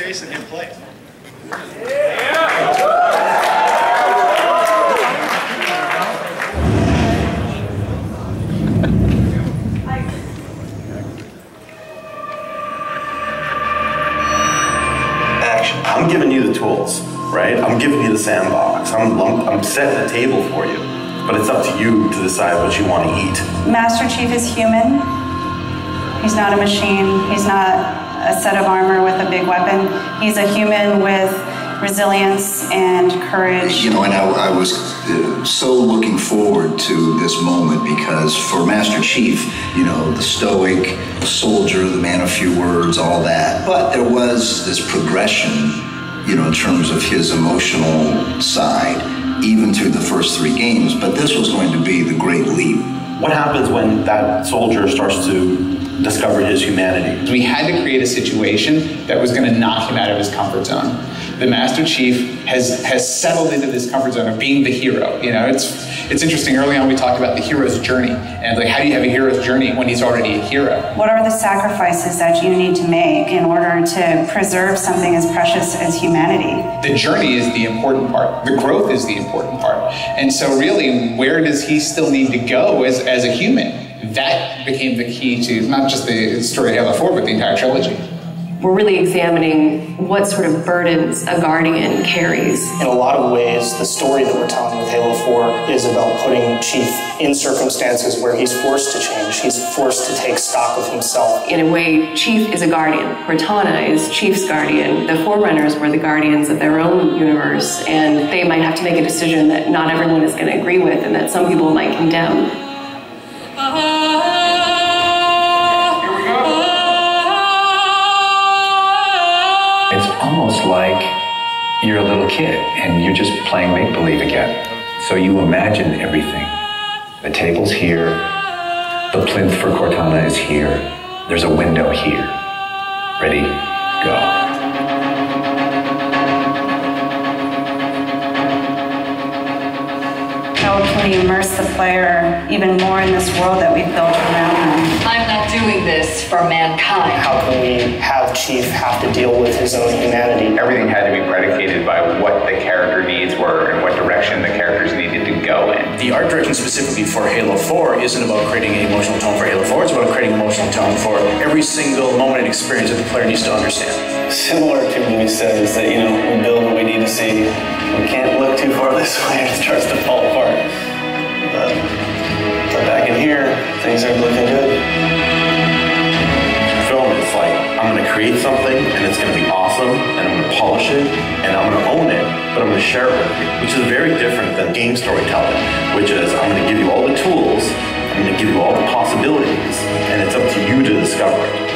Jason hit play. Action. I'm giving you the tools, right? I'm giving you the sandbox. I'm setting the table for you. But it's up to you to decide what you want to eat. Master Chief is human. He's not a machine. He's not a set of armor with a big weapon. He's a human with resilience and courage. You know, and I was so looking forward to this moment because for Master Chief, you know, the stoic soldier, the man of few words, all that. But there was this progression, you know, in terms of his emotional side, even through the first 3 games. But this was going to be the great leap. What happens when that soldier starts to discover his humanity? We had to create a situation that was going to knock him out of his comfort zone. The Master Chief has settled into this comfort zone of being the hero. You know, it's interesting. Early on, we talked about the hero's journey, and like, how do you have a hero's journey when he's already a hero? What are the sacrifices that you need to make in order to preserve something as precious as humanity? The journey is the important part. The growth is the important part. And so, really, where does he still need to go as a human? That became the key to not just the story of Halo 4, but the entire trilogy. We're really examining what sort of burdens a Guardian carries. In a lot of ways, the story that we're telling with Halo 4 is about putting Chief in circumstances where he's forced to change. He's forced to take stock of himself. In a way, Chief is a Guardian. Cortana is Chief's Guardian. The Forerunners were the Guardians of their own universe, and they might have to make a decision that not everyone is going to agree with and that some people might condemn. It's almost like you're a little kid and you're just playing make-believe again. So you imagine everything. The table's here, the plinth for Cortana is here, there's a window here. Ready, go. How can we immerse the player even more in this world that we've built around them? I'm not doing this for mankind. How can we have Chief have to deal with his own humanity? Everything had to be predicated by what the character needs were and what direction the characters needed to go in. The art direction specifically for Halo 4 isn't about creating an emotional tone for Halo 4, it's about creating an emotional tone for every single moment and experience that the player needs to understand. Similar to what we said is that, you know, we build what we need to see. We can't look too far this way, it starts to fall apart. But back in here, things are looking good. Film is like, I'm going to create something and it's going to be awesome and I'm going to polish it and I'm going to own it, but I'm going to share it with you, which is very different than game storytelling, which is I'm going to give you all the tools, I'm going to give you all the possibilities, and it's up to you to discover it.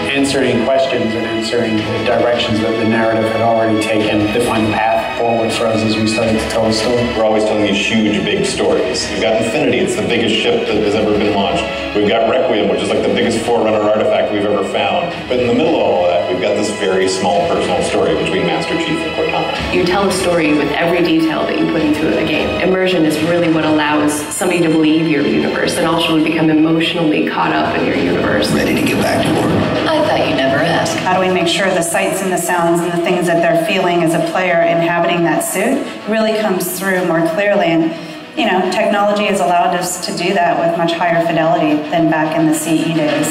Answering questions and answering the directions that the narrative had already taken to find a path forward for us as we started to tell the story. We're always telling these huge, big stories. We've got Infinity, it's the biggest ship that has ever been launched. We've got Requiem, which is like the biggest Forerunner artifact we've ever found. But in the middle of all of that, we've got this very small personal story between Master Chief and Cortana. You tell a story with every detail that you put into a game. Immersion is really what allows somebody to believe your universe and also to become emotionally caught up in your universe. Ready to get back to work. I thought you never asked. How do we make sure the sights and the sounds and the things that they're feeling as a player inhabiting that suit really comes through more clearly? And, you know, technology has allowed us to do that with much higher fidelity than back in the CE days.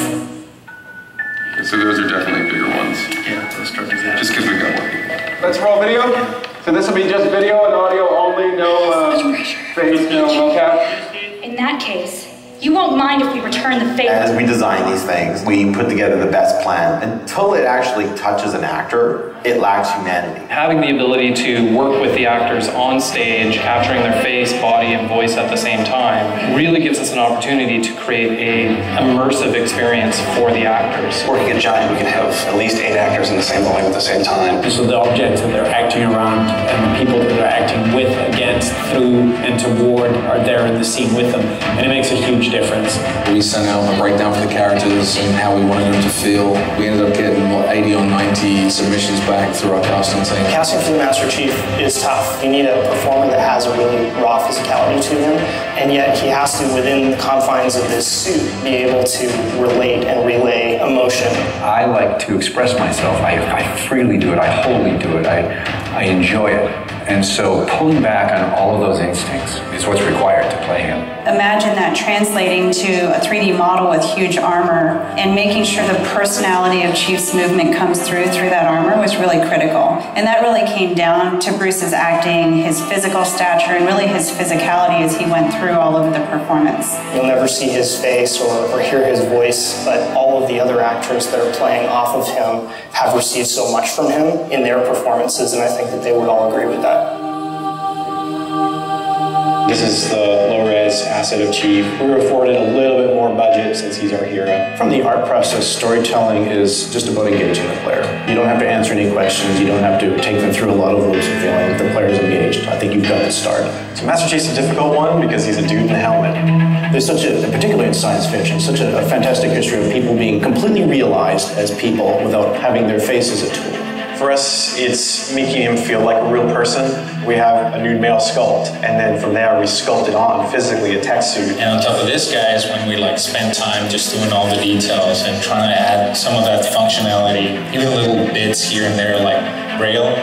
So those are definitely bigger ones. Yeah, those structures. Just because we got one. Let's roll video. So this will be just video and audio only, no face, no mocap. In that case, you won't mind if we return the favor. As we design these things, we put together the best plan. Until it actually touches an actor, it lacks humanity. Having the ability to work with the actors on stage, capturing their face, body, and voice at the same time, really gives us an opportunity to create an immersive experience for the actors. Working at Giant, we can have at least 8 actors in the same volume at the same time. So the objects that they're acting around and the people that they're acting with, again, lieutenants through and to Ward are there in the scene with them, and it makes a huge difference. We sent out a breakdown for the characters and how we wanted them to feel. We ended up getting, 80 or 90 submissions back through our casting team. Casting for the Master Chief is tough. You need a performer that has a really raw physicality to him, and yet he has to, within the confines of this suit, be able to relate and relay emotion. I like to express myself. I freely do it. I wholly do it. I enjoy it. And so pulling back on all of those instincts is what's required to play him. Imagine that translating to a 3D model with huge armor and making sure the personality of Chief's movement comes through that armor was really critical. And that really came down to Bruce's acting, his physical stature, and really his physicality as he went through all of the performance. You'll never see his face or hear his voice, but all of the other actors that are playing off of him have received so much from him in their performances, and I think that they would all agree with that. This is the low-res asset of Chief. We were afforded a little bit more budget since he's our hero. From the art process, storytelling is just about engaging the player. You don't have to answer any questions. You don't have to take them through a lot of loops and feeling that the player's engaged. I think you've got to start. So Master Chief's a difficult one because he's a dude in a helmet. There's such particularly in science fiction, such a fantastic history of people being completely realized as people without having their face as a tool. For us, it's making him feel like a real person. We have a nude male sculpt, and then from there we sculpt it on physically a tech suit. And on top of this, guys, when we spend time just doing all the details and trying to add some of that functionality, even little bits here and there like braille,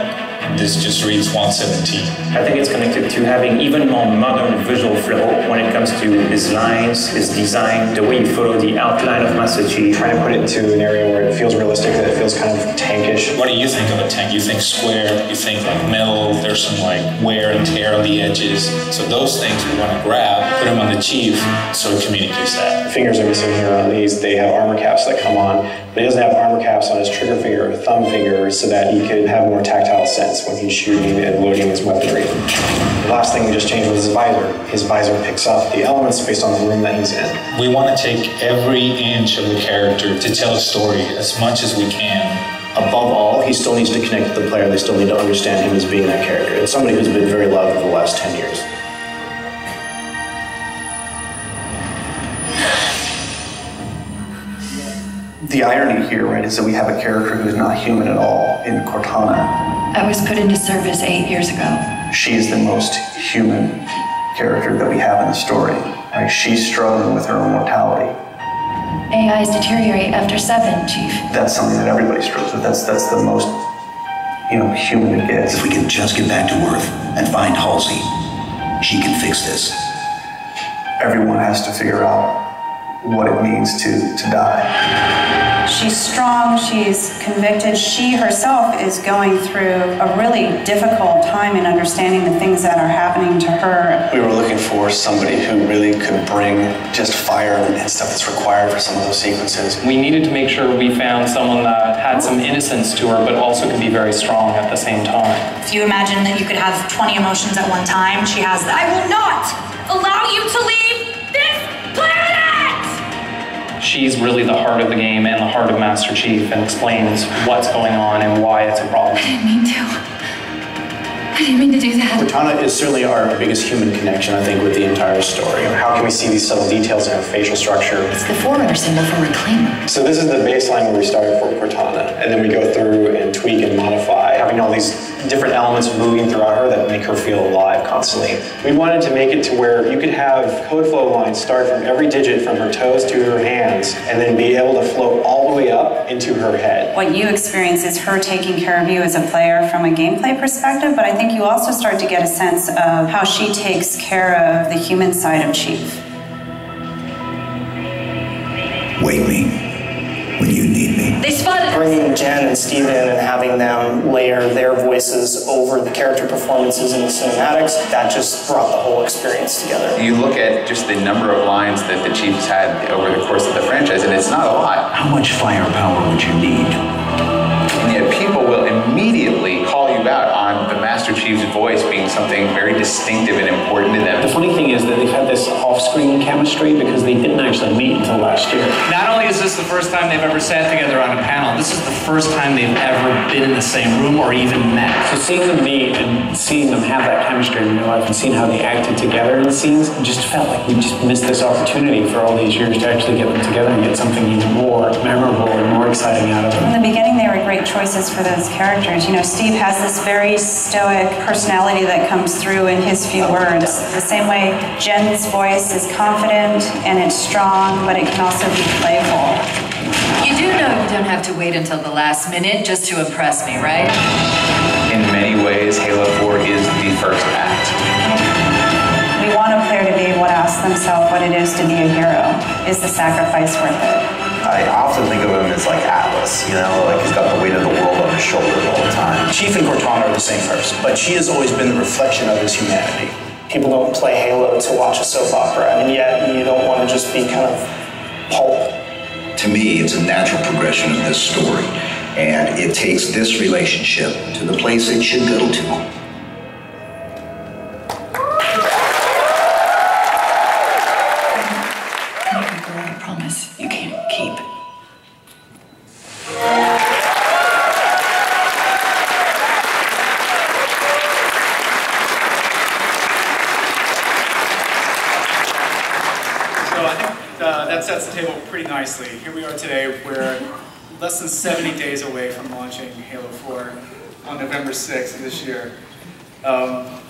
this just reads 117. I think it's connected to having even more modern visual flow when it comes to his lines, his design, the way you follow the outline of Master Chief. Trying to put it into an area where it feels realistic, that it feels kind of tankish. What do you think of a tank? You think square, you think like metal, there's some wear and tear on the edges. So those things we want to grab, put them on the Chief so it communicates that. The fingers are missing here on these. They have armor caps that come on, but he doesn't have armor caps on his trigger finger or thumb finger so that he could have more tactile sense when he's shooting and loading his weaponry. The last thing we just changed was his visor. His visor picks up the elements based on the room that he's in. We want to take every inch of the character to tell a story as much as we can. Above all, he still needs to connect with the player. They still need to understand him as being that character. It's somebody who's been very loved over the last 10 years. The irony here, right, is that we have a character who's not human at all in Cortana. I was put into service 8 years ago. She is the most human character that we have in the story. Right? She's struggling with her own mortality. AIs deteriorate after 7, Chief. That's something that everybody struggles with. That's the most, human it gets. If we can just get back to Earth and find Halsey, she can fix this. Everyone has to figure out what it means to die. She's strong, she's convicted. She herself is going through a really difficult time in understanding the things that are happening to her. We were looking for somebody who really could bring just fire and stuff that's required for some of those sequences. We needed to make sure we found someone that had some innocence to her, but also could be very strong at the same time. If you imagine that you could have 20 emotions at one time, she has that. I will not allow you to leave this planet! She's really the heart of the game and the heart of Master Chief, and explains what's going on and why it's a problem. I didn't mean to do that. Cortana is certainly our biggest human connection, I think, with the entire story. How can we see these subtle details in her facial structure? It's the Forerunner symbol for Reclaimer. So this is the baseline where we started for Cortana, and then we go through and tweak and modify, having all these different elements moving throughout her that make her feel alive constantly. We wanted to make it to where you could have code flow lines start from every digit from her toes to her hands, and then be able to float all the way up into her head. What you experience is her taking care of you as a player from a gameplay perspective, but I think you also start to get a sense of how she takes care of the human side of Chief. Wake me when you need me. They spotted us. Bringing Jen and Steven and having them layer their voices over the character performances in the cinematics, that just brought the whole experience together. You look at just the number of lines that the Chief's had over the course of the franchise, and it's not a lot. How much firepower would you need? And yet people will immediately call you out on the Master Chief's voice being something very distinctive and important to them. The funny thing is that they've had this off-screen chemistry because they didn't actually meet until last year. Not only is this the first time they've ever sat together on a panel, this is the first time they've ever been in the same room or even met. So seeing them meet and seeing them have that chemistry in real life and seeing how they acted together in the scenes, it just felt like we just missed this opportunity for all these years to actually get them together and get something even more memorable and more exciting out of them. In the beginning, they were great choices for those characters. You know, Steve has this very stoic personality that comes through in his few words. The same way Jen's voice is confident and it's strong, but it can also be playful. You do know you don't have to wait until the last minute just to impress me, right? In many ways, Halo 4 is the first act. We want a player to be able to ask themselves what it is to be a hero. Is the sacrifice worth it? I often think of him as like Atlas, you know, like he's got the weight of the world on his shoulders all the time. Chief and Cortana are the same person, but she has always been the reflection of his humanity. People don't play Halo to watch a soap opera, and yet you don't want to just be kind of pulp. To me, it's a natural progression of this story, and it takes this relationship to the place it should go to. Promise you can't keep. So I think that sets the table pretty nicely. Here we are today, we're less than 70 days away from launching Halo 4 on November 6th of this year.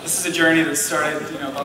This is a journey that started,